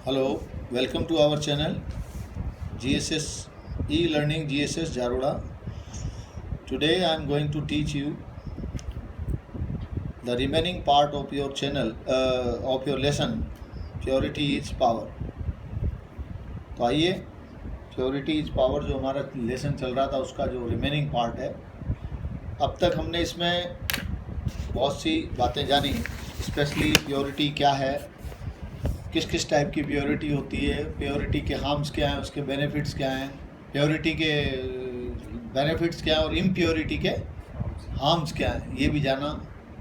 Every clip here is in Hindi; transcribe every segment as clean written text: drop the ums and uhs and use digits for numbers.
Hello, welcome to our channel GSS e-learning GSS Jaroda. Today I am going to teach you the remaining part of your channel of your lesson Purity is Power. तो आइए प्योरिटी इज पावर जो हमारा लेसन चल रहा था उसका जो रिमेनिंग पार्ट है, अब तक हमने इसमें बहुत सी बातें जानी, स्पेशली प्योरिटी क्या है, किस किस टाइप की प्योरिटी होती है, प्योरिटी के हार्म्स क्या हैं, उसके बेनिफिट्स क्या हैं, प्योरिटी के बेनिफिट्स क्या हैं और इम्प्योरिटी के हार्म्स क्या हैं, ये भी जाना।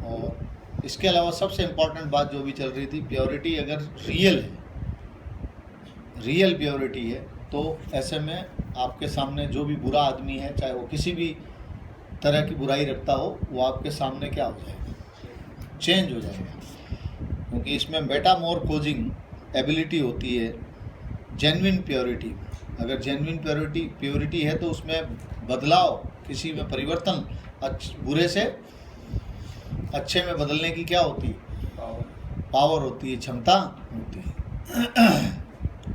और इसके अलावा सबसे इम्पॉर्टेंट बात जो भी चल रही थी, प्योरिटी अगर रियल है, रियल प्योरिटी है, तो ऐसे में आपके सामने जो भी बुरा आदमी है, चाहे वो किसी भी तरह की बुराई रखता हो, वो आपके सामने क्या हो जाएगा, चेंज हो जाएगा, क्योंकि इसमें मेटामॉर्फोजिंग एबिलिटी होती है जेन्युइन प्योरिटी। अगर जेन्युइन प्योरिटी है तो उसमें बदलाव, किसी में परिवर्तन, बुरे से अच्छे में बदलने की क्या होती है, पावर होती है, क्षमता होती है।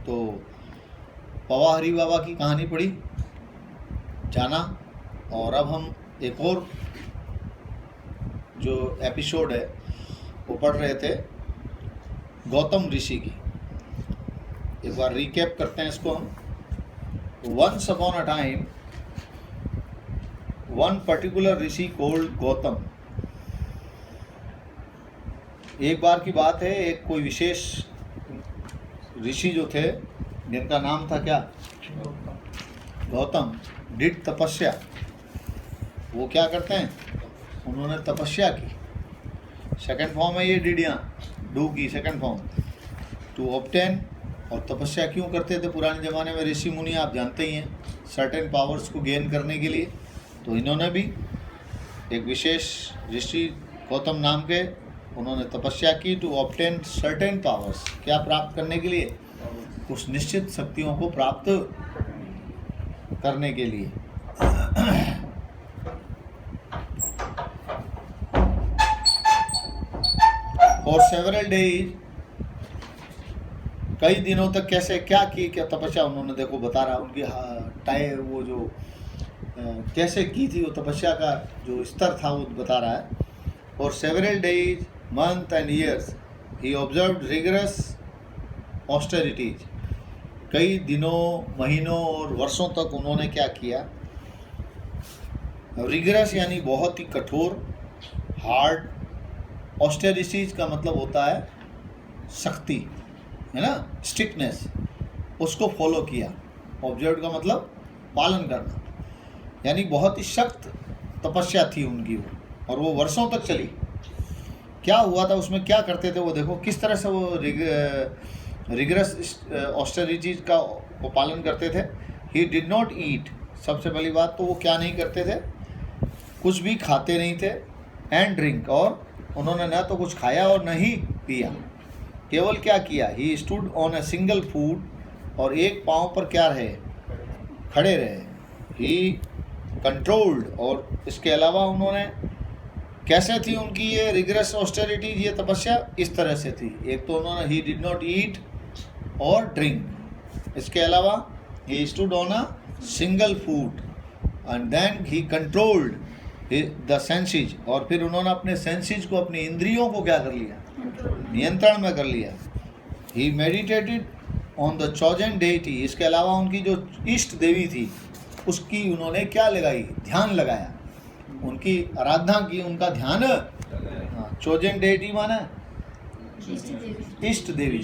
तो पवा हरी बाबा की कहानी पढ़ी, जाना, और अब हम एक और जो एपिसोड है वो पढ़ रहे थे गौतम ऋषि की। एक बार रिकैप करते हैं इसको हम। Once upon a time one particular rishi called Gautam. एक बार की बात है, एक कोई विशेष ऋषि जो थे, जिनका नाम था क्या, गौतम, डिड तपस्या। वो क्या करते हैं, उन्होंने तपस्या की। सेकंड फॉर्म है ये डिड, यहाँ डू की सेकंड फॉर्म, टू ऑब्टेन। और तपस्या क्यों करते थे पुराने ज़माने में ऋषि मुनि, आप जानते ही हैं, सर्टेन पावर्स को गेन करने के लिए। तो इन्होंने भी, एक विशेष ऋषि गौतम नाम के, उन्होंने तपस्या की टू ऑब्टेन सर्टेन पावर्स। क्या प्राप्त करने के लिए, कुछ निश्चित शक्तियों को प्राप्त करने के लिए। और सेवरल डेज, कई दिनों तक कैसे क्या की, क्या तपस्या उन्होंने, देखो बता रहा उनकी टाइम, वो जो कैसे की थी वो तपस्या का जो स्तर था वो बता रहा है। और several days, month and years he observed rigorous austerities. कई दिनों, महीनों और वर्षों तक उन्होंने क्या किया, रिगरस यानी बहुत ही कठोर, हार्ड, ऑस्टेरिटीज का मतलब होता है सख्ती, है ना, स्ट्रिक्टनेस, उसको फॉलो किया। ऑब्जर्व का मतलब पालन करना, यानी बहुत ही सख्त तपस्या थी उनकी वो, और वो वर्षों तक चली। क्या हुआ था उसमें, क्या करते थे वो, देखो किस तरह से वो रिगरस ऑस्टेरिटीज का वो पालन करते थे। ही डिड नॉट ईट, सबसे पहली बात तो वो क्या नहीं करते थे, कुछ भी खाते नहीं थे। एंड ड्रिंक, और उन्होंने न तो कुछ खाया और न ही पिया, केवल क्या किया, ही stood on a single food, और एक पाँव पर क्या रहे, खड़े रहे। ही कंट्रोल्ड, और इसके अलावा उन्होंने, कैसे थी उनकी ये रिगरस ऑस्टेरिटीज, ये तपस्या इस तरह से थी। एक तो उन्होंने ही डिड नॉट ईट और ड्रिंक, इसके अलावा he stood on a single food, and then he controlled the senses, और फिर उन्होंने अपने सेंसेज को, अपनी इंद्रियों को क्या कर लिया, नियंत्रण में कर लिया। He meditated on the chosen deity, इसके अलावा उनकी जो इष्ट देवी थी उसकी उन्होंने क्या लगाई, ध्यान लगाया, उनकी आराधना की, उनका ध्यान। चोजन डेटी माना इष्ट देवी,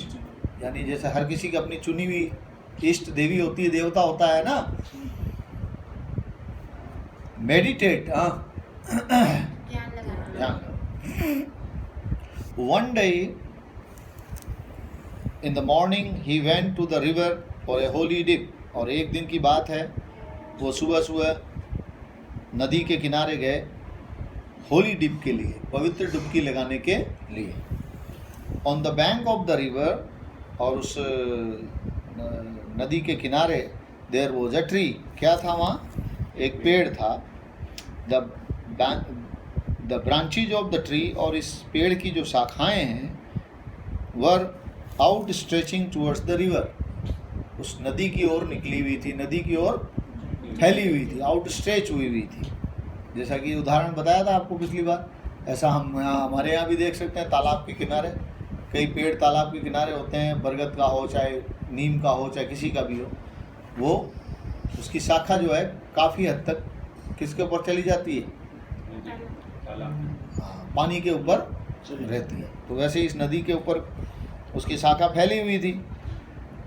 यानी जैसे हर किसी की अपनी चुनी हुई इष्ट देवी होती है, देवता होता है ना। मेडिटेट, ध्यान। One day in the morning he went to the river for a holy dip, और एक दिन की बात है, वो सुबह सुबह नदी के किनारे गए होली डिप के लिए, पवित्र डुबकी लगाने के लिए। On the bank of the river, और उस नदी के किनारे, देयर वॉज अ ट्री, क्या था वहाँ, एक पेड़ था। The branches of the tree, और इस पेड़ की जो शाखाएं हैं, were out stretching towards the river, उस नदी की ओर निकली हुई थी, नदी की ओर फैली हुई थी, आउट स्ट्रेच हुई हुई थी। जैसा कि उदाहरण बताया था आपको पिछली बार, ऐसा हम हमारे यहाँ भी देख सकते हैं। तालाब के किनारे कई पेड़ तालाब के किनारे होते हैं, बरगद का हो चाहे नीम का हो चाहे किसी का भी हो, वो उसकी शाखा जो है काफ़ी हद तक किसके ऊपर चली जाती है, हाँ, पानी के ऊपर रहती है। तो वैसे इस नदी के ऊपर उसकी शाखा फैली हुई थी।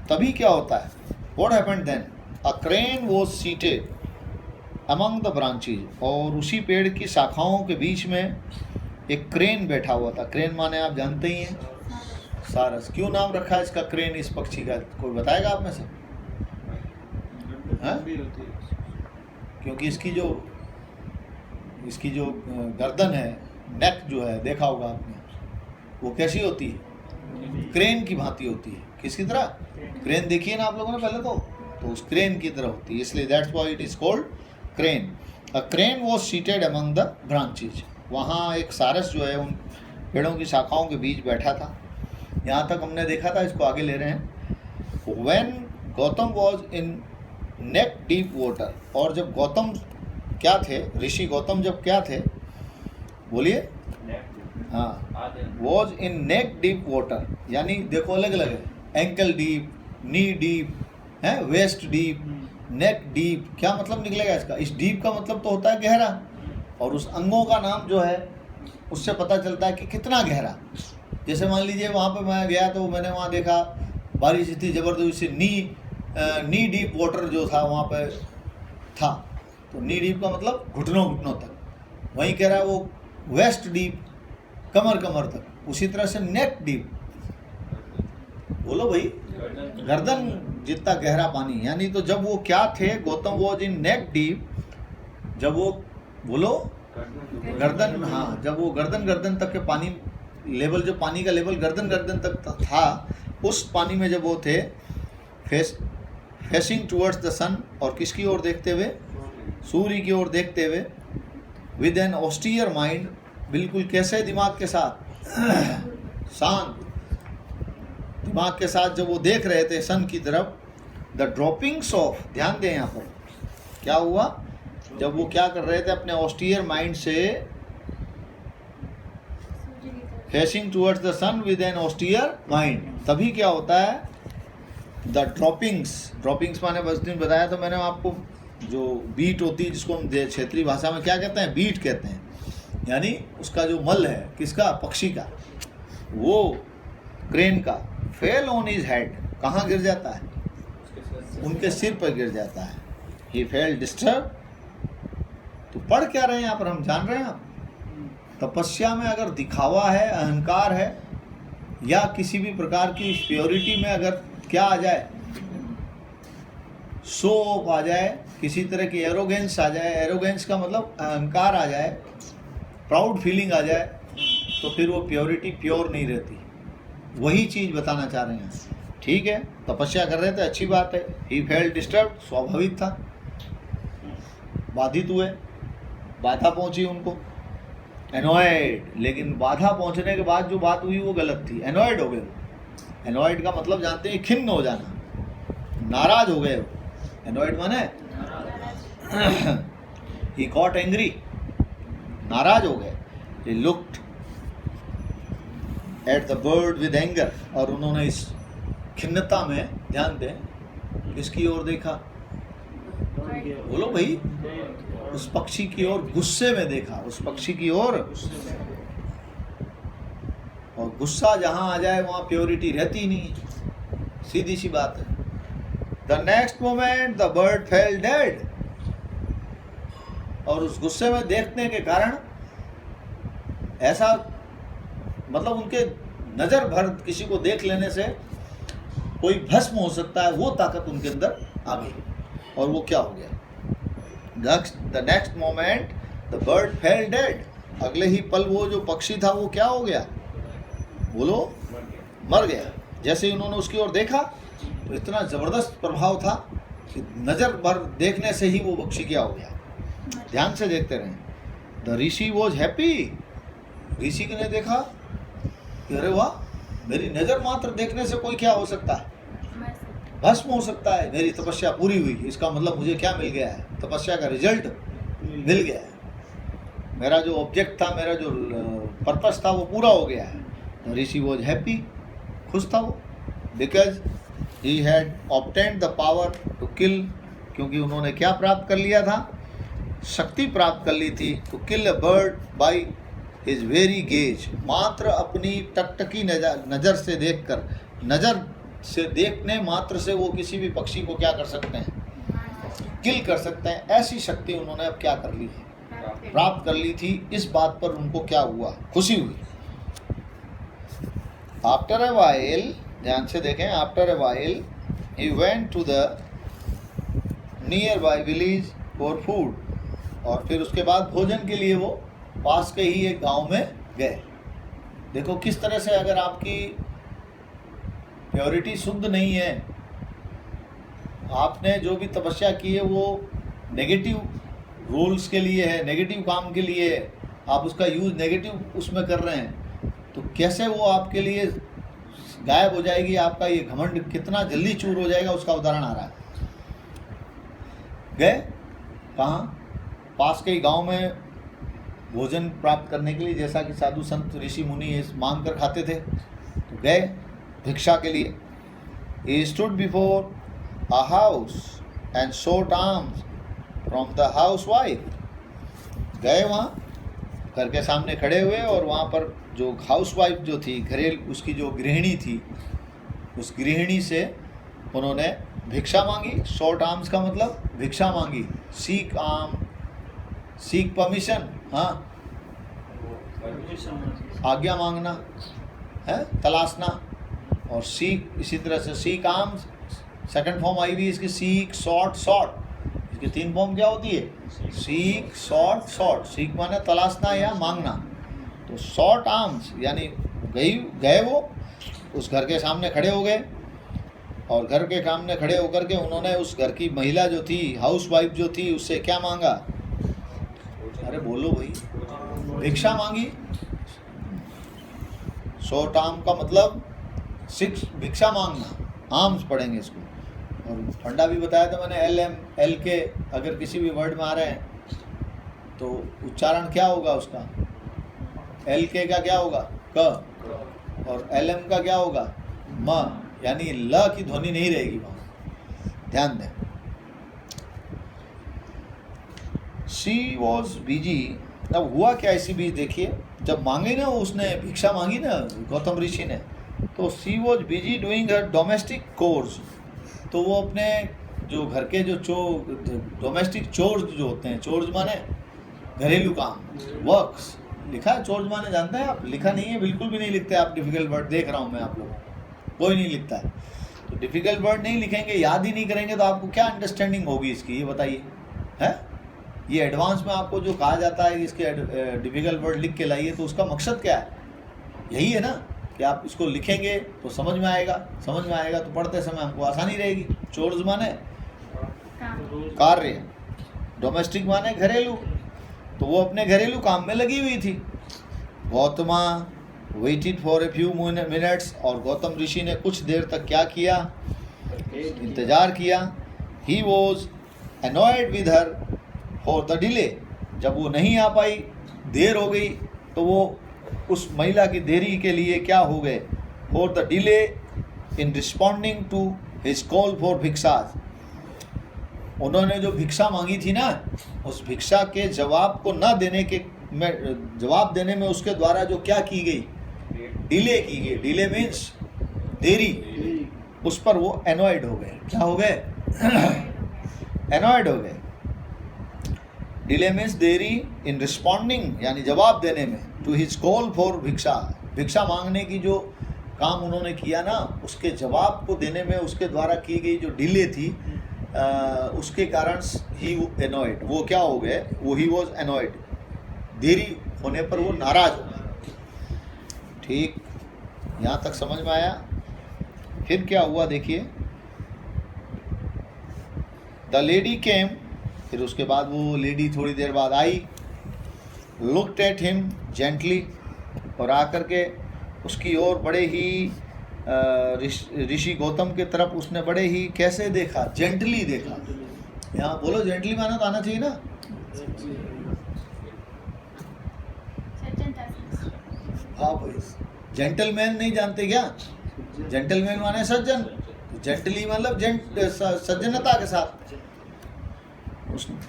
तभी क्या होता है, what happened then, a crane was seated among the branches, और उसी पेड़ की शाखाओं के बीच में एक क्रेन बैठा हुआ था। क्रेन माने आप जानते ही हैं, सारस। क्यों नाम रखा है इसका क्रेन, इस पक्षी का, कोई बताएगा आप में से? हाँ? क्योंकि इसकी जो गर्दन है, नेक जो है, देखा होगा आपने, वो कैसी होती है, क्रेन की भांति होती है। किसकी तरह? क्रेन देखिए ना आप लोगों ने पहले तो उस क्रेन की तरह होती है, इसलिए that's why it is called crane. A crane was seated among the branches, वहाँ एक सारस जो है उन पेड़ों की शाखाओं के बीच बैठा था। यहाँ तक हमने देखा था, इसको आगे ले रहे हैं। When Gautam was in neck deep water, और जब गौतम क्या थे, ऋषि गौतम जब क्या थे, बोलिए, हाँ, was in neck deep water, यानी देखो अलग अलग है, एंकल डीप, नी डीप है, वेस्ट डीप, नेक डीप। क्या मतलब निकलेगा इसका? इस डीप का मतलब तो होता है गहरा, और उस अंगों का नाम जो है उससे पता चलता है कि कितना गहरा। जैसे मान लीजिए वहाँ पे मैं गया तो मैंने वहाँ देखा बारिश थी ज़बरदस्त से, नी डीप वाटर जो था वहाँ पे था, तो नी डीप का मतलब घुटनों तक। वहीं कह रहा है वो वेस्ट डीप, कमर तक। उसी तरह से नेक डीप, बोलो भाई, गर्दन जितना गहरा पानी। यानी तो जब वो क्या थे, Gautam was in neck deep, जब वो, बोलो, गर्दन, हाँ, जब वो गर्दन तक के पानी लेवल, जो पानी का लेवल गर्दन तक था, उस पानी में जब वो थे, फेसिंग टूवर्ड्स द सन, और किसकी ओर देखते हुए, सूर्य की ओर देखते हुए, विद एन ऑस्टियर माइंड, बिल्कुल कैसे, दिमाग के साथ, शांत दिमाग के साथ जब वो देख रहे थे सन की तरफ, द ड्रॉपिंग्स ऑफ, ध्यान दें यहाँ पर क्या हुआ, जब वो क्या कर रहे थे, अपने ऑस्टियर माइंड से facing towards the sun with an austere mind, तभी क्या होता है, द ड्रॉपिंग्स माने बस दिन बताया तो मैंने आपको, जो बीट होती है, जिसको हम क्षेत्रीय भाषा में क्या कहते हैं, बीट कहते हैं, यानी उसका जो मल है, किसका, पक्षी का, वो क्रेन का, फेल ऑन हिज हेड, कहाँ गिर जाता है, उनके सिर पर गिर जाता है। ही फेल डिस्टर्ब। तो पढ़ क्या रहे हैं यहाँ पर, हम जान रहे हैं आप, तपस्या में अगर दिखावा है, अहंकार है, या किसी भी प्रकार की प्योरिटी में अगर क्या आ जाए, शो ऑफ आ जाए, किसी तरह की एरोगेंस आ जाए, एरोगेंस का मतलब अहंकार आ जाए, प्राउड फीलिंग आ जाए, तो फिर वो प्योरिटी प्योर नहीं रहती। वही चीज़ बताना चाह रहे हैं। ठीक है, तपस्या कर रहे थे, अच्छी बात है। ही फेल्ट डिस्टर्ब, स्वाभाविक था, बाधित हुए, बाधा पहुंची उनको, एनॉयड, लेकिन बाधा पहुंचने के बाद जो बात हुई वो गलत थी, एनॉयड हो गए। एनॉयड का मतलब जानते हैं, खिन्न हो जाना, नाराज हो गए। एनॉयड माने ही गॉट एंग्री, नाराज हो गए। He looked at the bird with anger, और उन्होंने इस खिन्नता में, ध्यान दें, किसकी ओर देखा, बोलो भाई, उस पक्षी की ओर गुस्से में देखा, उस पक्षी की ओर। और गुस्सा जहां आ जाए वहां प्योरिटी रहती नहीं, सीधी सी बात है। The next moment the bird fail dead, और उस गुस्से में देखने के कारण ऐसा, मतलब उनके नजर भर किसी को देख लेने से कोई भस्म हो सकता है, वो ताकत उनके अंदर आ गई, और वो क्या हो गया, the next moment the bird fail dead, अगले ही पल वो जो पक्षी था वो क्या हो गया, बोलो, मर गया। जैसे ही उन्होंने उसकी ओर देखा तो इतना ज़बरदस्त प्रभाव था कि नज़र भर देखने से ही वो पक्षी क्या हो गया। ध्यान से देखते रहें। द ऋषि वॉज हैप्पी, ऋषि ने देखा कि अरे वाह, मेरी नज़र मात्र देखने से कोई क्या हो सकता है? भस्म हो सकता है। मेरी तपस्या पूरी हुई, इसका मतलब मुझे क्या मिल गया है? तपस्या का रिजल्ट मिल गया है। मेरा जो ऑब्जेक्ट था, मेरा जो पर्पस था, वो पूरा हो गया है। ऋषि वॉज हैप्पी, खुश था वो, because he had obtained the power to kill, क्योंकि उन्होंने क्या प्राप्त कर लिया था? शक्ति प्राप्त कर ली थी। To kill a bird by his very gaze, मात्र अपनी टकटकी नज़र से देखकर, नज़र से देखने मात्र से वो किसी भी पक्षी को क्या कर सकते हैं? किल कर सकते हैं। ऐसी शक्ति उन्होंने अब क्या कर ली है? प्राप्त कर ली थी। इस बात पर उनको क्या हुआ? खुशी हुई। आफ्टर अ वाइल, ध्यान से देखें, after a while he went to the nearby village for food, और फिर उसके बाद भोजन के लिए वो पास के ही एक गांव में गए। देखो किस तरह से, अगर आपकी प्योरिटी शुद्ध नहीं है, आपने जो भी तपस्या की है वो नेगेटिव रोल्स के लिए है, नेगेटिव काम के लिए है, आप उसका यूज़ नेगेटिव उसमें कर रहे हैं, तो कैसे वो आपके लिए गायब हो जाएगी? आपका ये घमंड कितना जल्दी चूर हो जाएगा, उसका उदाहरण आ रहा है। गए कहाँ? पास के ही गांव में भोजन प्राप्त करने के लिए, जैसा कि साधु संत ऋषि मुनि मांग कर खाते थे। तो गए भिक्षा के लिए। He stood before a house and sought alms from the housewife. गए वहाँ, घर के सामने खड़े हुए, और वहाँ पर जो हाउसवाइफ जो थी, घरेलू उसकी जो गृहिणी थी, उस गृहिणी से उन्होंने भिक्षा मांगी। शॉर्ट आर्म्स का मतलब भिक्षा मांगी। सीक आर्म, सीक परमिशन, हाँ, आज्ञा मांगना है, तलाशना। और सीक, इसी तरह से seek arms second form I हुई इसकी, सीक, सॉर्ट, सॉर्ट। इसकी 3 फॉर्म क्या होती है? Seek, sort, sort. सीक माने तलाशना या मांगना, तो सॉर्ट आर्म्स यानी गए वो उस घर के सामने खड़े हो गए, और घर के सामने खड़े होकर के उन्होंने उस घर की महिला जो थी, हाउस वाइफ जो थी, उससे क्या मांगा? अरे बोलो भाई, भिक्षा मांगी। शॉर्ट आर्म का मतलब भिक्षा मांगना, आर्म्स पढ़ेंगे इसको। और फंडा भी बताया था मैंने, LM LK अगर किसी भी वर्ड में आ रहे हैं तो उच्चारण क्या होगा उसका? LK का क्या होगा? क, और LM का क्या होगा? म, यानी ल की ध्वनि नहीं रहेगी वहाँ, ध्यान दें। She was busy. अब हुआ क्या इसी बीच? देखिए, जब मांगे ना उसने, भिक्षा मांगी ना गौतम ऋषि ने, तो she was busy doing her domestic course. तो वो अपने जो घर के जो डोमेस्टिक चोर्स जो होते हैं, चोर्स माने घरेलू काम, वर्क्स लिखा है चोर्स माने, जानते हैं आप? लिखा नहीं है, बिल्कुल भी नहीं लिखते आप। डिफिकल्ट वर्ड देख रहा हूँ मैं आप लोगों को, कोई नहीं लिखता है। तो डिफिकल्ट वर्ड नहीं लिखेंगे, याद ही नहीं करेंगे, तो आपको क्या अंडरस्टैंडिंग होगी इसकी, ये बताइए। है ये एडवांस में आपको जो कहा जाता है इसके डिफिकल्ट वर्ड लिख के लाइए, तो उसका मकसद क्या है? यही है ना कि आप इसको लिखेंगे तो समझ में आएगा, समझ में आएगा तो पढ़ते समय हमको आसानी रहेगी। चोर्स माने कार्य, डोमेस्टिक माने घरेलू, तो वो अपने घरेलू काम में लगी हुई थी। Gautama waited for a few minutes, और गौतम ऋषि ने कुछ देर तक क्या किया? इंतज़ार किया। He was annoyed with her for the delay. जब वो नहीं आ पाई, देर हो गई, तो वो उस महिला की देरी के लिए क्या हो गए? For the delay in responding to his call for bhikshas. उन्होंने जो भिक्षा मांगी थी ना, उस भिक्षा के जवाब को न देने के में, जवाब देने में उसके द्वारा जो क्या की गई? डिले की गई। डिले मीन्स देरी। उस पर वो एनॉयड हो गए। क्या हो गए? एनॉयड हो गए। डिले मीन्स देरी इन रिस्पॉन्डिंग, यानी जवाब देने में, टू हिज कॉल फॉर भिक्षा। भिक्षा मांगने की जो काम उन्होंने किया ना, उसके जवाब को देने में उसके द्वारा की गई जो डिले थी, उसके कारण ही एनॉयड, वो क्या हो गए? वो ही वॉज एनॉयड, देरी होने पर वो नाराज हो गए। ठीक, यहाँ तक समझ में आया? फिर क्या हुआ देखिए। द लेडी केम, फिर उसके बाद वो लेडी थोड़ी देर बाद आई। लुक्ड एट हिम जेंटली, और आकर के उसकी ओर बड़े ही ऋषि गौतम की तरफ उसने बड़े ही कैसे देखा, जेंटली देखा। यहाँ बोलो जेंटली माना तो आना चाहिए ना। हाँ भाई, जेंटलमैन नहीं जानते क्या? जेंटलमैन माने सज्जन, जेंटली मतलब सज्जनता के साथ।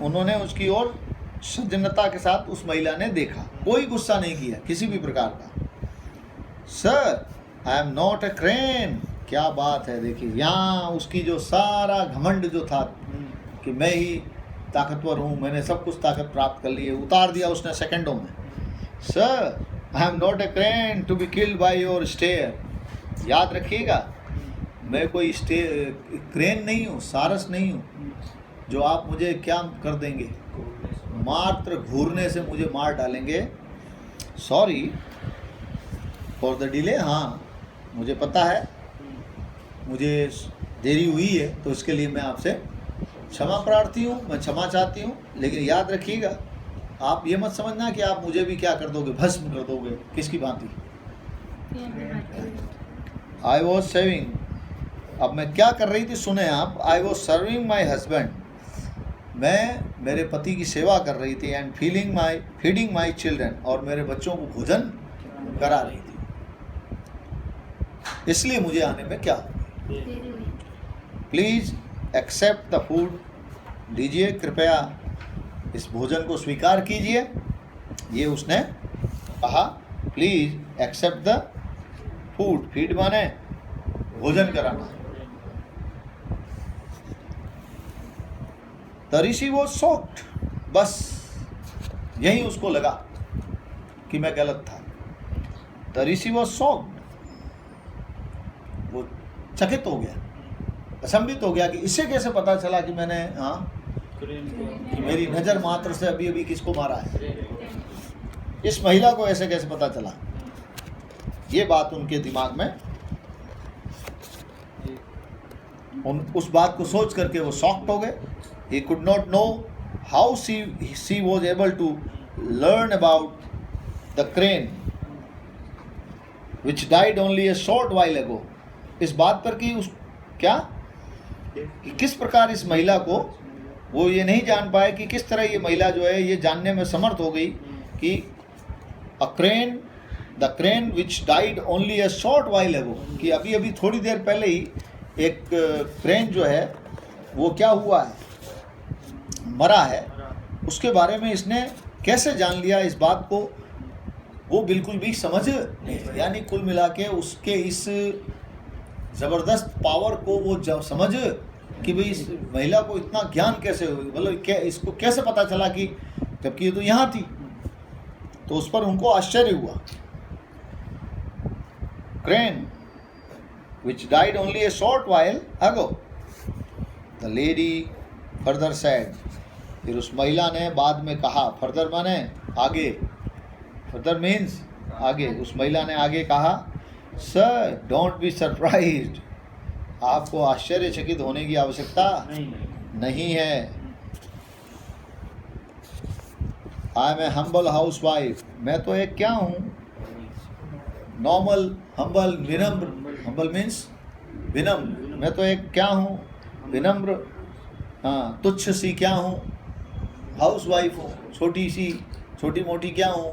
उन्होंने उसकी ओर सज्जनता के साथ उस महिला ने देखा, कोई गुस्सा नहीं किया किसी भी प्रकार का। Sir I am not a crane. क्या बात है, देखिए यहाँ उसकी जो सारा घमंड जो था कि मैं ही ताकतवर हूँ, मैंने सब कुछ ताकत प्राप्त कर ली है, उतार दिया उसने सेकंडों में। Sir I am not a crane to be killed by your stare. याद रखिएगा, मैं कोई क्रेन नहीं हूँ, सारस नहीं हूँ जो आप मुझे क्या कर देंगे, मात्र घूरने से मुझे मार डालेंगे। Sorry for the delay. हाँ मुझे पता है मुझे देरी हुई है, तो इसके लिए मैं आपसे क्षमा प्रार्थी हूँ, मैं क्षमा चाहती हूँ। लेकिन याद रखिएगा, आप ये मत समझना कि आप मुझे भी क्या कर दोगे, भस्म कर दोगे। किसकी भांति? I was saving. अब मैं क्या कर रही थी सुने आप। I was serving my husband. मैं मेरे पति की सेवा कर रही थी। And feeding my children. और मेरे बच्चों को भोजन करा रही थी। इसलिए मुझे आने में क्या, प्लीज एक्सेप्ट द फूड। दीजिए कृपया, इस भोजन को स्वीकार कीजिए। ये उसने कहा, please accept the food. Feed माने भोजन कराना। The rishi was shocked. बस यही उसको लगा कि मैं गलत था। The rishi was shocked. वो चकित हो गया, अचंभित हो गया कि इससे कैसे पता चला कि मैंने कि मेरी नजर मात्र से अभी अभी किसको मारा है। इस महिला को ऐसे कैसे पता चला। ये बात उनके दिमाग में, उस बात को सोच करके वो शॉक्ड हो गए। He could not know how she was able to learn about the crane which died only a short while ago. इस बात पर कि किस प्रकार इस महिला को, वो ये नहीं जान पाए कि किस तरह ये महिला जो है ये जानने में समर्थ हो गई कि the crane which died only a short while ago, कि अभी अभी थोड़ी देर पहले ही एक क्रेन जो है वो क्या हुआ है, मरा है। उसके बारे में इसने कैसे जान लिया इस बात को, वो बिल्कुल भी समझ नहीं। यानी कुल मिला के उसके इस ज़बरदस्त पावर को वो समझ कि भाई इस महिला को इतना ज्ञान कैसे हुई, मतलब क्या इसको कैसे पता चला कि, जबकि ये तो यहाँ थी। तो उस पर उनको आश्चर्य हुआ। Crane which died only a short while ago, the lady further said। फिर उस महिला ने बाद में कहा, फर्दर माने आगे, फर्दर मीन्स आगे। उस महिला ने आगे कहा, सर डोंट बी सरप्राइज्ड। आपको आश्चर्यचकित होने की आवश्यकता नहीं है। I am a humble housewife. मैं तो एक क्या हूँ, नॉर्मल, हम्बल, विनम्र। हम्बल मीन्स विनम्र। मैं तो एक क्या हूँ, विनम्र, हाँ, तुच्छ सी क्या हूँ, हाउस वाइफ हूँ, छोटी सी, छोटी मोटी क्या हूँ,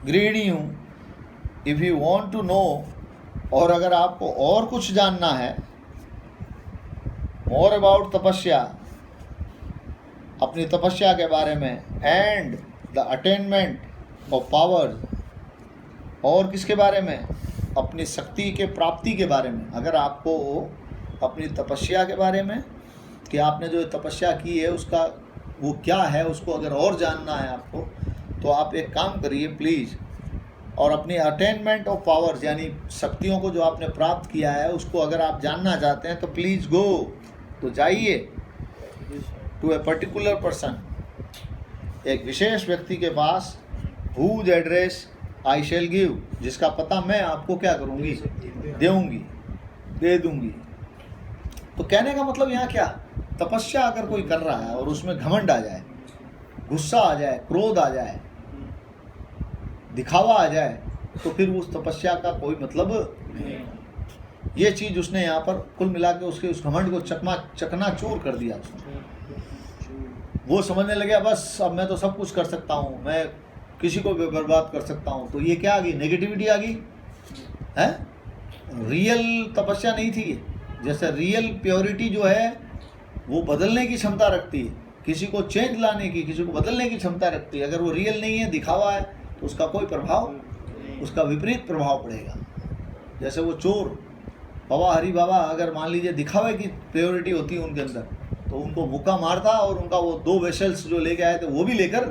गृहिणी हूँ। If you want to know, और अगर आपको और कुछ जानना है, मोर अबाउट तपस्या, अपनी तपस्या के बारे में, and the attainment of power, और किसके बारे में, अपनी शक्ति के प्राप्ति के बारे में। अगर आपको अपनी तपस्या के बारे में कि आपने जो तपस्या की है उसका वो क्या है, उसको अगर और जानना है आपको, तो आप एक काम करिए प्लीज़, और अपनी अटेनमेंट ऑफ पावर्स यानी शक्तियों को जो आपने प्राप्त किया है उसको अगर आप जानना चाहते हैं तो प्लीज़ गो, तो जाइए टू ए पर्टिकुलर पर्सन, एक विशेष व्यक्ति के पास, whose address I shall give, जिसका पता मैं आपको क्या करूँगी, दे दूँगी। तो कहने का मतलब यहाँ क्या, तपस्या अगर कोई कर रहा है और उसमें घमंड आ जाए, गुस्सा आ जाए, क्रोध आ जाए, दिखावा आ जाए, तो फिर उस तपस्या का कोई मतलब नहीं। ये चीज़ उसने यहाँ पर कुल मिला के उसके उस घमंड को चकनाचूर कर दिया उसने। वो समझने लगे बस अब मैं तो सब कुछ कर सकता हूँ, मैं किसी को भी बर्बाद कर सकता हूँ। तो ये क्या आ गई, नेगेटिविटी आ गई है। रियल तपस्या नहीं थी ये। जैसे रियल प्योरिटी जो है वो बदलने की क्षमता रखती है, किसी को चेंज लाने की, किसी को बदलने की क्षमता रखती है। अगर वो रियल नहीं है, दिखावा है, तो उसका कोई प्रभाव, उसका विपरीत प्रभाव पड़ेगा। जैसे वो चोर बाबा हरि बाबा अगर मान लीजिए दिखावे की प्योरिटी होती है उनके अंदर, तो उनको मुक्का मारता और उनका वो 2 वेसल्स जो लेके आए थे वो भी लेकर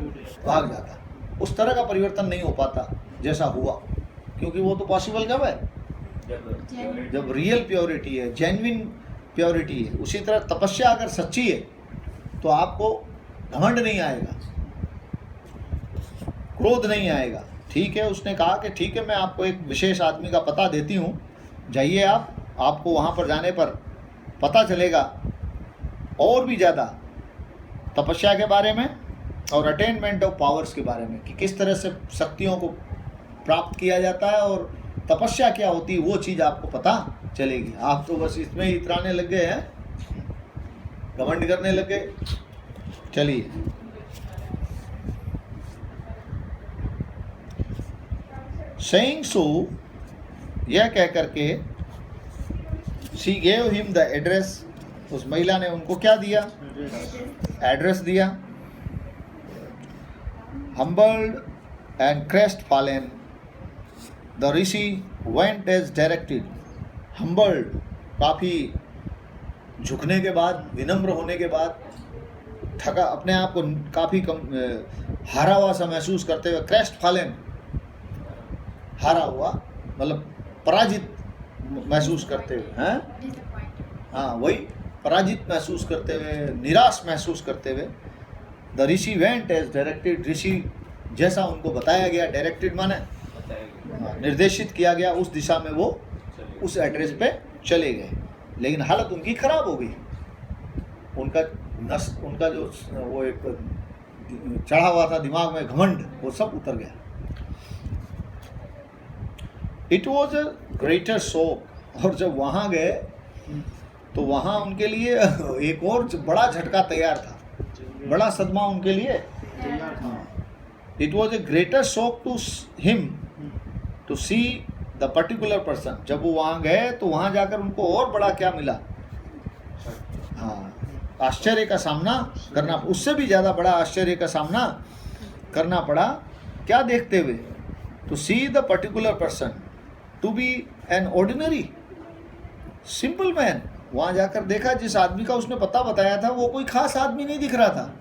भाग जाता। उस तरह का परिवर्तन नहीं हो पाता जैसा हुआ, क्योंकि वो तो पॉसिबल कब है, जब रियल प्योरिटी है, जेन्युइन प्योरिटी है। उसी तरह तपस्या अगर सच्ची है तो आपको घमंड नहीं आएगा, क्रोध नहीं आएगा। ठीक है, उसने कहा कि ठीक है मैं आपको एक विशेष आदमी का पता देती हूँ, जाइए आपको वहाँ पर जाने पर पता चलेगा और भी ज़्यादा तपस्या के बारे में और अटेनमेंट ऑफ पावर्स के बारे में, कि किस तरह से शक्तियों को प्राप्त किया जाता है और तपस्या क्या होती है, वो चीज़ आपको पता चलेगी। आप तो बस इसमें ही इतराने लग गए हैं, घमंड करने लग गए। चलिए, saying so, यह कह करके she gave him the address, उस महिला ने उनको क्या दिया, एड्रेस दिया। humbled and crestfallen the rishi went as directed। humbled काफ़ी झुकने के बाद, विनम्र होने के बाद, थका, अपने आप को काफ़ी हारा हुआ सा महसूस करते हुए, crestfallen हारा हुआ मतलब पराजित महसूस करते हुए, हैं, हाँ वही, पराजित महसूस करते हुए, निराश महसूस करते हुए, the rishi went as directed, ऋषि जैसा उनको बताया गया, डायरेक्टेड माने निर्देशित किया गया, उस दिशा में वो उस एड्रेस पे चले गए। लेकिन हालत उनकी खराब हो गई, उनका जो वो एक चढ़ा हुआ था दिमाग में घमंड, वो सब उतर गया। It was a greater shock. और जब वहाँ गए तो वहाँ उनके लिए एक और बड़ा झटका तैयार था, बड़ा सदमा उनके लिए। It was a greater shock to him to see the particular person. जब वो वहाँ गए तो वहाँ जाकर उनको और बड़ा क्या मिला, हाँ, आश्चर्य का सामना करना, उससे भी ज़्यादा बड़ा आश्चर्य का सामना करना पड़ा। क्या देखते हुए, to see the particular person, to be an ordinary simple man. वहाँ जाकर देखा जिस आदमी का उसने पता बताया था वो कोई खास आदमी नहीं दिख रहा था,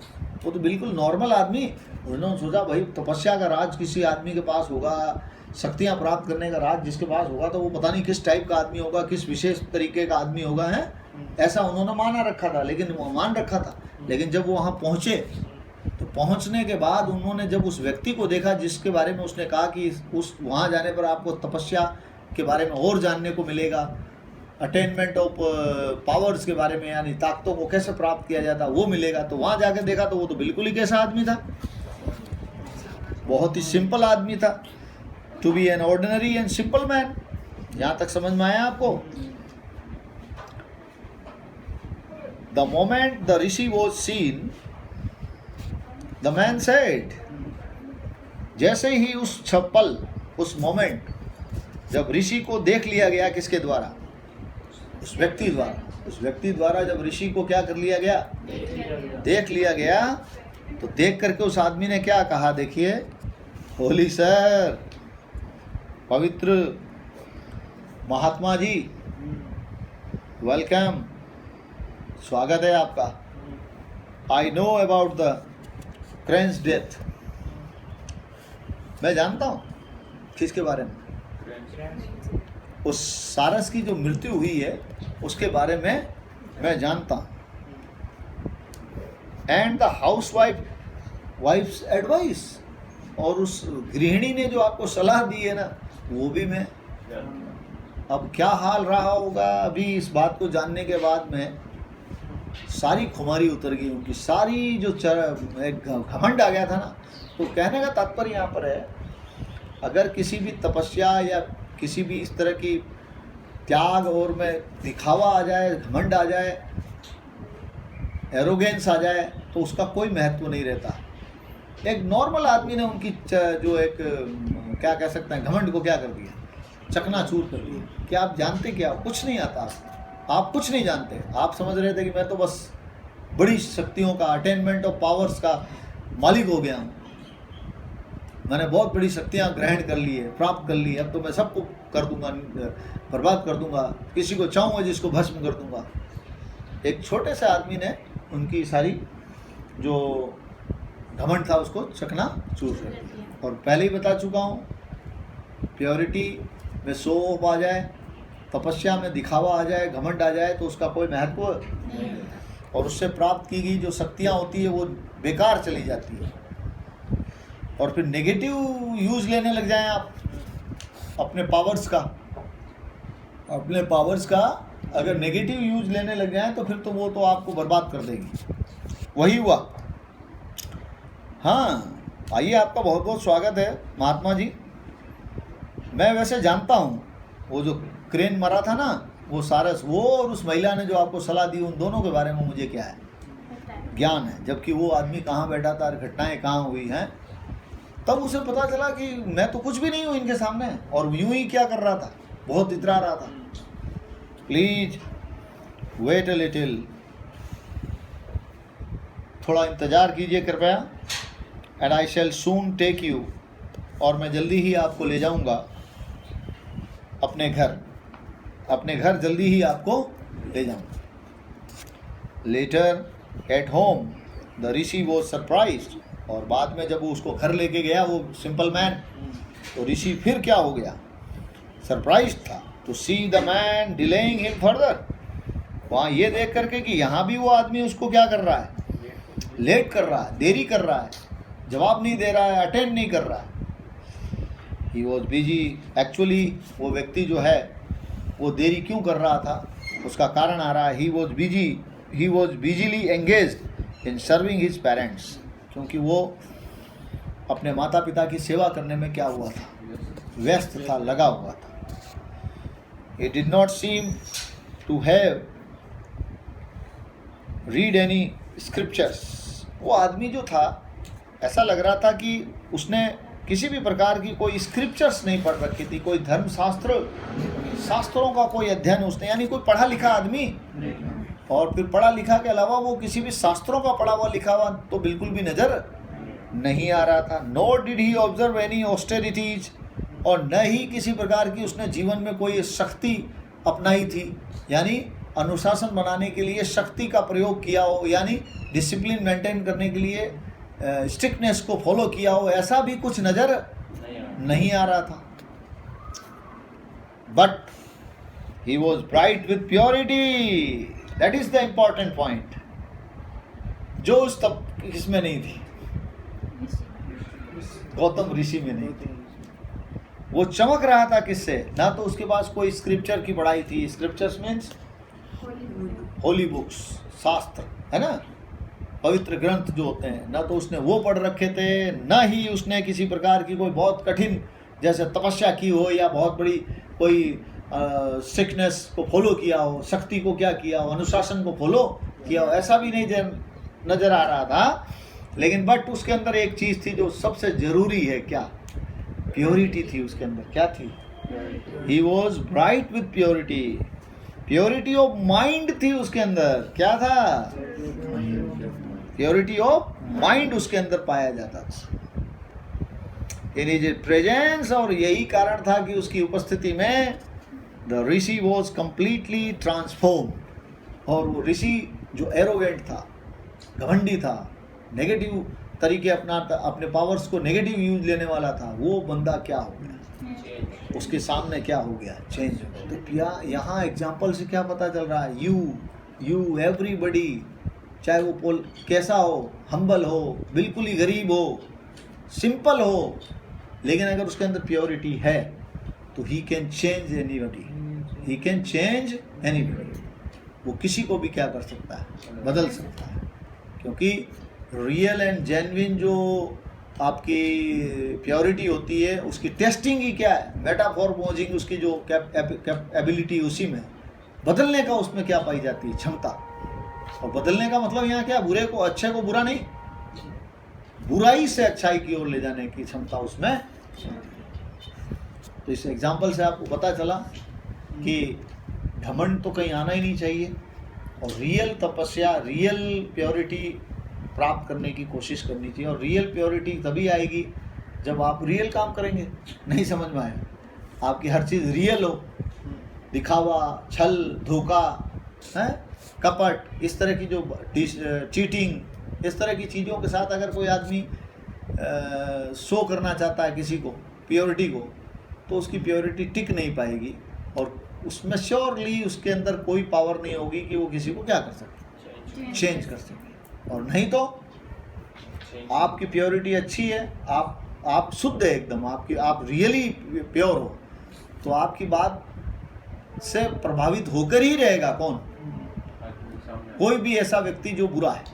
वो तो बिल्कुल नॉर्मल आदमी। उन्होंने सोचा भाई तपस्या का राज किसी आदमी के पास होगा, शक्तियाँ प्राप्त करने का राज जिसके पास होगा तो वो पता नहीं किस टाइप का आदमी होगा, किस विशेष तरीके का आदमी होगा, है ऐसा उन्होंने माना रखा था, मान रखा था। लेकिन जब वो वहाँ पहुँचे तो पहुँचने के बाद उन्होंने जब उस व्यक्ति को देखा जिसके बारे में उसने कहा कि उस वहाँ जाने पर आपको तपस्या के बारे में और जानने को मिलेगा, अटेनमेंट ऑफ पावर्स के बारे में, यानी ताकतों को कैसे प्राप्त किया जाता वो मिलेगा, तो वहाँ जाकर देखा तो वो तो बिल्कुल ही कैसा आदमी था, बहुत ही सिंपल आदमी था। To be an ordinary and simple man. यहाँ तक समझ में आया आपको? The moment the rishi was seen, the man said, जैसे ही उस छप्पल, उस मोमेंट जब ऋषि को देख लिया गया, किसके द्वारा, उस व्यक्ति द्वारा, उस व्यक्ति द्वारा जब ऋषि को क्या कर लिया गया, देख लिया गया, तो देख करके उस आदमी ने क्या कहा, देखिए, होली सर, पवित्र महात्मा जी, वेलकम, स्वागत है आपका। I know about the crane's death, मैं जानता हूँ किसके बारे में, उस सारस की जो मृत्यु हुई है उसके बारे में मैं जानता हूँ। And the housewife's advice, और उस गृहिणी ने जो आपको सलाह दी है ना, वो भी मैं, अब क्या हाल रहा होगा अभी इस बात को जानने के बाद में, सारी खुमारी उतर गई उनकी, सारी जो एक घमंड आ गया था ना। तो कहने का तात्पर्य यहाँ पर है, अगर किसी भी तपस्या या किसी भी इस तरह की त्याग और में दिखावा आ जाए, घमंड आ जाए, एरोगेंस आ जाए, तो उसका कोई महत्व नहीं रहता। एक नॉर्मल आदमी ने उनकी जो एक क्या कह सकते हैं, घमंड को क्या कर दिया, चकनाचूर कर दिया। क्या आप जानते, क्या कुछ नहीं आता, आप कुछ नहीं जानते। आप समझ रहे थे कि मैं तो बस बड़ी शक्तियों का, अटेनमेंट ऑफ पावर्स का मालिक हो गया हूँ, मैंने बहुत बड़ी शक्तियाँ ग्रहण कर ली है, प्राप्त कर ली है, अब तो मैं सबको कर दूंगा, बर्बाद कर दूंगा, किसी को चाहूँगा जिसको भस्म कर दूंगा। एक छोटे से आदमी ने उनकी सारी जो घमंड था उसको चकनाचूर कर दिया। और पहले ही बता चुका हूँ, प्योरिटी में शो ऑफ आ जाए, तपस्या में दिखावा आ जाए, घमंड आ जाए, तो उसका कोई महत्व नहीं, और उससे प्राप्त की गई जो शक्तियाँ होती है वो बेकार चली जाती है। और फिर नेगेटिव यूज लेने लग जाएं आप अपने पावर्स का, अपने पावर्स का अगर नेगेटिव यूज लेने लग जाएं तो फिर तो वो तो आपको बर्बाद कर देगी। वही हुआ। हाँ, आइए, आपका बहुत बहुत स्वागत है महात्मा जी। मैं वैसे जानता हूँ वो जो क्रेन मरा था ना, वो सारस, वो और उस महिला ने जो आपको सलाह दी, उन दोनों के बारे में मुझे क्या है, ज्ञान है। जबकि वो आदमी कहाँ बैठा था, घटनाएं कहाँ हुई हैं, तब उसे पता चला कि मैं तो कुछ भी नहीं हूँ इनके सामने, और यूं ही क्या कर रहा था, बहुत इतरा रहा था। प्लीज वेट अ लिटिल, थोड़ा इंतजार कीजिए कृपया, and I shall soon take you, और मैं जल्दी ही आपको ले जाऊंगा अपने घर, अपने घर जल्दी ही आपको ले जाऊंगा। Later at home the rishi was surprised, और बाद में जब वो उसको घर लेके गया वो सिंपल मैन, तो ऋषि फिर क्या हो गया, सरप्राइज था to see the man delaying him further. वहाँ ये देख करके कि यहाँ भी वो आदमी उसको क्या कर रहा है, लेट कर रहा है, देरी कर रहा है, जवाब नहीं दे रहा है, अटेंड नहीं कर रहा है। ही वॉज बिजी, एक्चुअली वो व्यक्ति जो है वो देरी क्यों कर रहा था, उसका कारण आ रहा है, he was busily engaged in serving his parents, क्योंकि वो अपने माता पिता की सेवा करने में क्या हुआ था, व्यस्त था, लगा हुआ था। He did not seem to have read any scriptures. वो आदमी जो था, ऐसा लग रहा था कि उसने किसी भी प्रकार की कोई स्क्रिप्चर्स नहीं पढ़ रखी थी, कोई धर्म शास्त्रों का कोई अध्ययन उसने, यानी कोई पढ़ा लिखा आदमी, और फिर पढ़ा लिखा के अलावा वो किसी भी शास्त्रों का पढ़ा हुआ लिखा हुआ तो बिल्कुल भी नज़र नहीं आ रहा था। Not did he observe any austerities, और न ही किसी प्रकार की उसने जीवन में कोई शक्ति अपनाई थी, यानी अनुशासन बनाने के लिए शक्ति का प्रयोग किया हो, यानी डिसिप्लिन मेंटेन करने के लिए स्ट्रिक्टनेस को फॉलो किया हो, ऐसा भी कुछ नज़र नहीं आ रहा था। But he was bright with purity, that is the important point, जो उस तब इसमें नहीं थी, गौतम ऋषि में नहीं थी। वो चमक रहा था किससे, ना तो उसके पास कोई स्क्रिप्चर की पढ़ाई थी, स्क्रिप्चर्स मीन्स होली बुक्स, शास्त्र है ना, पवित्र ग्रंथ जो होते हैं, ना तो उसने वो पढ़ रखे थे, ना ही उसने किसी प्रकार की कोई बहुत कठिन जैसे तपस्या की हो, या बहुत बड़ी कोई स्ट्रिक्टनेस को फॉलो किया हो, शक्ति को क्या किया हो, अनुशासन को फॉलो किया हो, ऐसा भी नहीं नजर आ रहा था। लेकिन बट उसके अंदर एक चीज़ थी जो सबसे ज़रूरी है, क्या, प्योरिटी थी उसके अंदर। क्या थी? He was bright with purity, purity of mind थी उसके अंदर। क्या था? प्योरिटी ऑफ माइंड उसके अंदर पाया जाता था इन हिज प्रेजेंस, और यही कारण था कि उसकी उपस्थिति में the rishi was completely transform. और वो ऋषि जो एरोगेंट था, घमंडी था, नेगेटिव तरीके अपने पावर्स को नेगेटिव यूज लेने वाला था, वो बंदा क्या हो गया, उसके सामने क्या हो गया, चेंज हो गया। तो क्या यहाँ एग्जाम्पल से क्या पता चल रहा है? यू एवरीबडी, चाहे वो कैसा हो, हम्बल हो, बिल्कुल ही गरीब हो, सिंपल हो, लेकिन अगर उसके अंदर प्योरिटी है तो he can change anybody, he can change anybody. वो किसी को भी क्या कर सकता है, बदल सकता है, क्योंकि रियल एंड जेन्युइन जो आपकी प्योरिटी होती है, उसकी टेस्टिंग ही क्या है, मेटाफॉर्मोजिंग, उसकी जो एबिलिटी उसी में, बदलने का उसमें क्या पाई जाती है, क्षमता। और बदलने का मतलब यहाँ क्या, बुरे को अच्छे को बुरा नहीं, बुराई से अच्छाई की ओर ले जाने की क्षमता उसमें। तो इस एग्जाम्पल से आपको पता चला कि घमंड तो कहीं आना ही नहीं चाहिए, और रियल तपस्या, रियल प्योरिटी प्राप्त करने की कोशिश करनी चाहिए। और रियल प्योरिटी तभी आएगी जब आप रियल काम करेंगे। नहीं समझ में आए, आपकी हर चीज़ रियल हो, दिखावा, छल, धोखा, है, कपट, इस तरह की जो चीटिंग, इस तरह की चीज़ों के साथ अगर कोई आदमी शो करना चाहता है किसी को, प्योरिटी को, तो उसकी प्योरिटी टिक नहीं पाएगी, और उसमें श्योरली उसके अंदर कोई पावर नहीं होगी कि वो किसी को क्या कर सके, चेंज कर सके। और नहीं तो आपकी प्योरिटी अच्छी है, आप शुद्ध है एकदम, आप रियली प्योर हो, तो आपकी बात से प्रभावित होकर ही रहेगा कौन, कोई भी ऐसा व्यक्ति जो बुरा है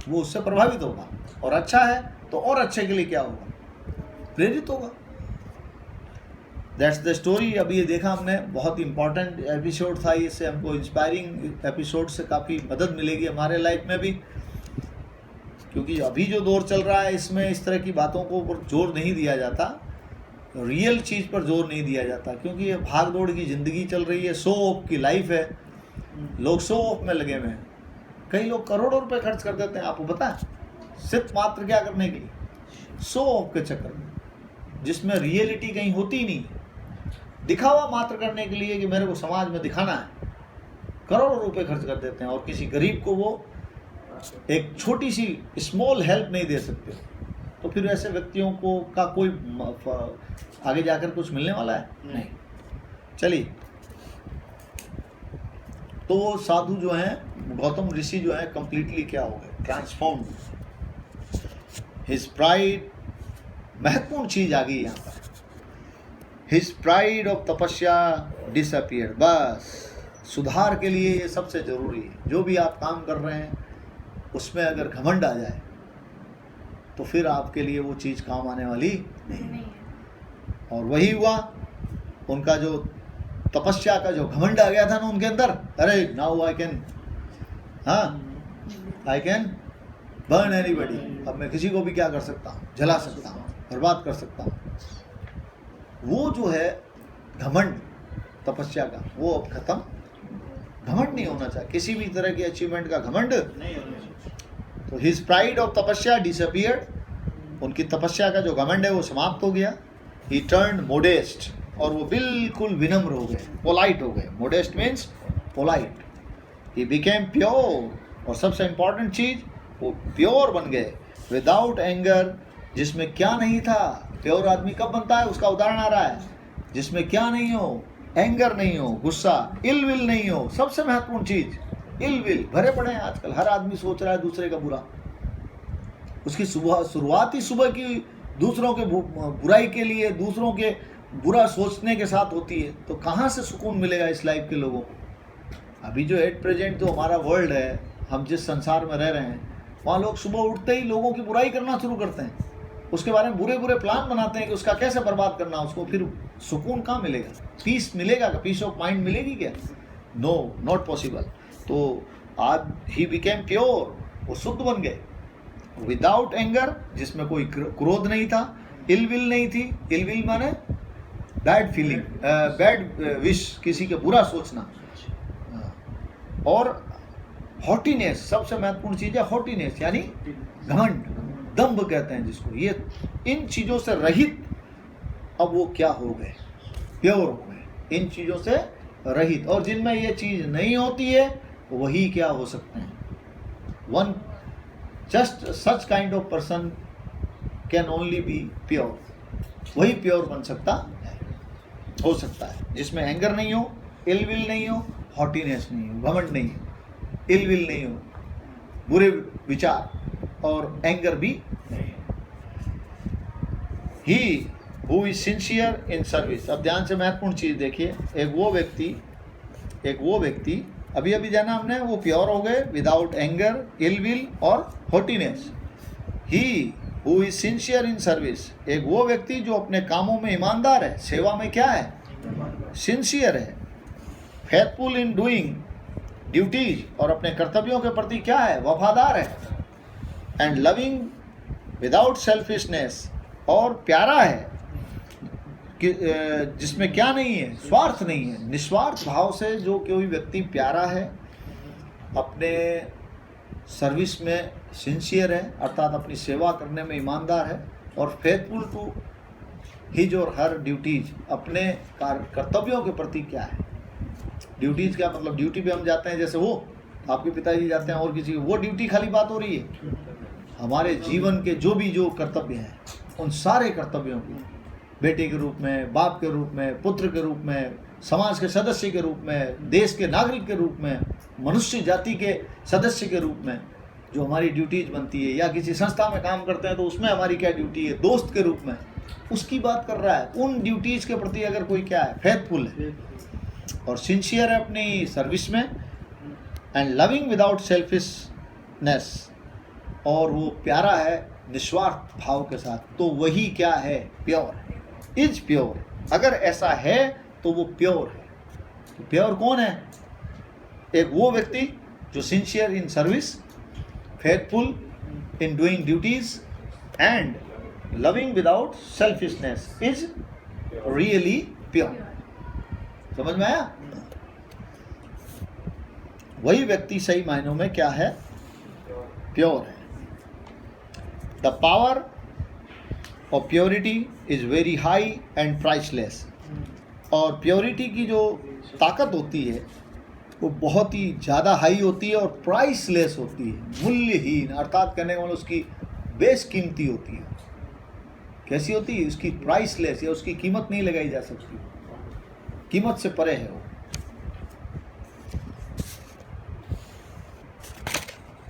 वो उससे प्रभावित होगा, और अच्छा है तो और अच्छे के लिए क्या होगा, प्रेरित होगा। That's the story. अभी ये देखा हमने, बहुत इंपॉर्टेंट एपिसोड था, इससे हमको इंस्पायरिंग एपिसोड से काफ़ी मदद मिलेगी हमारे लाइफ में भी, क्योंकि अभी जो दौर चल रहा है इसमें इस तरह की बातों को ऊपर जोर नहीं दिया जाता, रियल चीज़ पर जोर नहीं दिया जाता, क्योंकि ये भाग दौड़ की ज़िंदगी चल रही है, शो ऑफ की लाइफ है, लोग शो ऑफ में लगे हुए हैं। कई लोग करोड़ों रुपए खर्च कर देते हैं, आपको पता है, सिर्फ मात्र क्या करने के लिए, शो ऑफ के चक्कर में, जिसमें रियलिटी कहीं होती ही नहीं, दिखावा मात्र करने के लिए कि मेरे को समाज में दिखाना है, करोड़ों रुपए खर्च कर देते हैं, और किसी गरीब को वो एक छोटी सी स्मॉल हेल्प नहीं दे सकते। तो फिर ऐसे व्यक्तियों को का कोई आगे जाकर कुछ मिलने वाला है नहीं। चलिए, तो वो साधु जो हैं, गौतम ऋषि जो है, कंप्लीटली क्या हो गए, ट्रांसफॉर्म्ड। हिज प्राइड, महत्वपूर्ण चीज आ गई यहाँ पर, हिज प्राइड ऑफ तपस्या डिसअपियर्ड। बस सुधार के लिए ये सबसे जरूरी है। जो भी आप काम कर रहे हैं उसमें अगर घमंड आ जाए तो फिर आपके लिए वो चीज़ काम आने वाली नहीं। और वही हुआ, उनका जो तपस्या का जो घमंड आ गया था ना उनके अंदर, अरे now I can, I can burn anybody, अब मैं किसी को भी क्या कर सकता हूँ, जला सकता हूँ, बर्बाद कर सकता हूँ। वो जो है घमंड तपस्या का, वो अब खत्म। घमंड नहीं होना चाहिए, किसी भी तरह की अचीवमेंट का घमंड नहीं होना चाहिए। तो हिज प्राइड ऑफ तपस्या डिसअपियर्ड, उनकी तपस्या का जो घमंड है वो समाप्त हो गया। ही टर्न्ड मोडेस्ट, और वो बिल्कुल विनम्र हो गए, पोलाइट हो गए। Modest means polite. He became pure, और सबसे इंपॉर्टेंट चीज, वो प्योर बन गए, विदाउट एंगर, जिसमें क्या नहीं था। प्योर आदमी कब बनता है, उसका उदाहरण आ रहा है, जिसमें क्या नहीं हो, एंगर नहीं हो, गुस्सा, इल विल नहीं हो। सबसे महत्वपूर्ण चीज, इल विल भरे पड़े हैं आजकल, हर आदमी सोच रहा है दूसरे का बुरा। उसकी शुरुआत ही सुबह की दूसरों के बुराई के लिए, दूसरों के बुरा सोचने के साथ होती है। तो कहाँ से सुकून मिलेगा इस लाइफ के लोगों को। अभी जो एट प्रेजेंट जो हमारा वर्ल्ड है, हम जिस संसार में रह रहे हैं, वहाँ लोग सुबह उठते ही लोगों की बुराई करना शुरू करते हैं, उसके बारे में बुरे बुरे प्लान बनाते हैं कि उसका कैसे बर्बाद करना, उसको फिर सुकून कहाँ मिलेगा, पीस मिलेगा, पीस ऑफ माइंड मिलेगी क्या? No, not possible. तो आज ही बिकेम प्योर, वो शुद्ध बन गए, विदाउट एंगर, जिसमें कोई क्रोध नहीं था, इल विल नहीं थी। इल विल माने बैड फीलिंग, बैड विश, किसी के बुरा सोचना। और हॉटीनेस, सबसे महत्वपूर्ण चीज है हॉटीनेस, यानी घमंड, दंभ कहते हैं जिसको। ये इन चीजों से रहित अब वो क्या हो गए, प्योर हो गए, इन चीजों से रहित। और जिनमें ये चीज नहीं होती है वही क्या हो सकते हैं, one just such kind of person can only be pure. वही प्योर बन सकता है, हो सकता है, जिसमें एंगर नहीं हो, इल विल नहीं हो, हॉटीनेस नहीं हो, घमंड नहीं हो, इल विल नहीं हो, बुरे विचार और एंगर भी नहीं है। ही who is sincere in service. अब ध्यान से महत्वपूर्ण चीज देखिए, एक वो व्यक्ति अभी अभी जाना हमने, वो प्योर हो गए विदाउट एंगर, इल विल और haughtiness. He who is sincere in service, एक वो व्यक्ति जो अपने कामों में ईमानदार है, सेवा में क्या है, सिंसियर है। फेथफुल इन डूइंग ड्यूटीज, और अपने कर्तव्यों के प्रति क्या है, वफादार है। एंड लविंग विदाउट सेल्फिशनेस, और प्यारा है कि जिसमें क्या नहीं है, स्वार्थ नहीं है। निस्वार्थ भाव से जो कोई व्यक्ति प्यारा है, अपने सर्विस में सिंसियर है, अर्थात अपनी सेवा करने में ईमानदार है, और फेथफुल टू हिज और हर ड्यूटीज, अपने कर्तव्यों के प्रति क्या है। ड्यूटीज क्या मतलब, ड्यूटी पे हम जाते हैं, जैसे वो आपके पिताजी जाते हैं और किसी, वो ड्यूटी खाली बात हो रही है। हमारे जीवन के जो कर्तव्य हैं, उन सारे कर्तव्यों की, बेटे के रूप में, बाप के रूप में, पुत्र के रूप में, समाज के सदस्य के रूप में, देश के नागरिक के रूप में, मनुष्य जाति के सदस्य के रूप में जो हमारी ड्यूटीज बनती है, या किसी संस्था में काम करते हैं तो उसमें हमारी क्या ड्यूटी है, दोस्त के रूप में, उसकी बात कर रहा है। उन ड्यूटीज के प्रति अगर कोई क्या है, फेथफुल है और सिंसियर है अपनी सर्विस में, एंड लविंग विदाउट सेल्फिशनेस, और वो प्यारा है निस्वार्थ भाव के साथ, तो वही क्या है, प्योर है, इज प्योर। अगर ऐसा है तो वो प्योर है। तो प्योर कौन है, एक वो व्यक्ति जो sincere in service, faithful in doing duties, and loving without selfishness, is really pure. समझ में आया? वही व्यक्ति सही मायनों में क्या है, प्योर है। The power of purity is very high and priceless, और प्योरिटी की जो ताकत होती है वो बहुत ही ज़्यादा हाई होती है और प्राइसलेस होती है, मूल्यहीन, अर्थात कहने का मतलब उसकी बेशकीमती होती है। कैसी होती है, उसकी प्राइसलेस, या उसकी कीमत नहीं लगाई जा सकती, कीमत से परे है वो।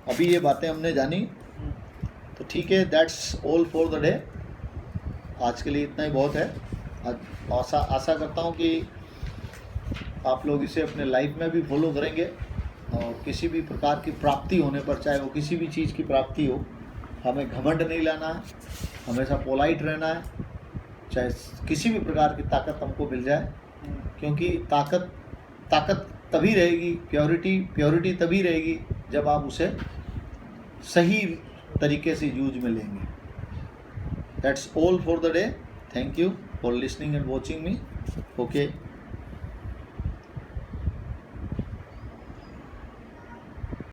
अभी ये बातें हमने जानी, तो ठीक है, that's all for the day. आज के लिए इतना ही बहुत है। आशा करता हूँ कि आप लोग इसे अपने लाइफ में भी फॉलो करेंगे, और किसी भी प्रकार की प्राप्ति होने पर, चाहे वो किसी भी चीज़ की प्राप्ति हो, हमें घमंड नहीं लाना है, हमेशा पोलाइट रहना है, चाहे किसी भी प्रकार की ताकत हमको मिल जाए, क्योंकि ताकत तभी रहेगी, प्योरिटी तभी रहेगी जब आप उसे सही तरीके से यूज में लेंगे। That's all for the day. Thank you for listening and watching me. Okay.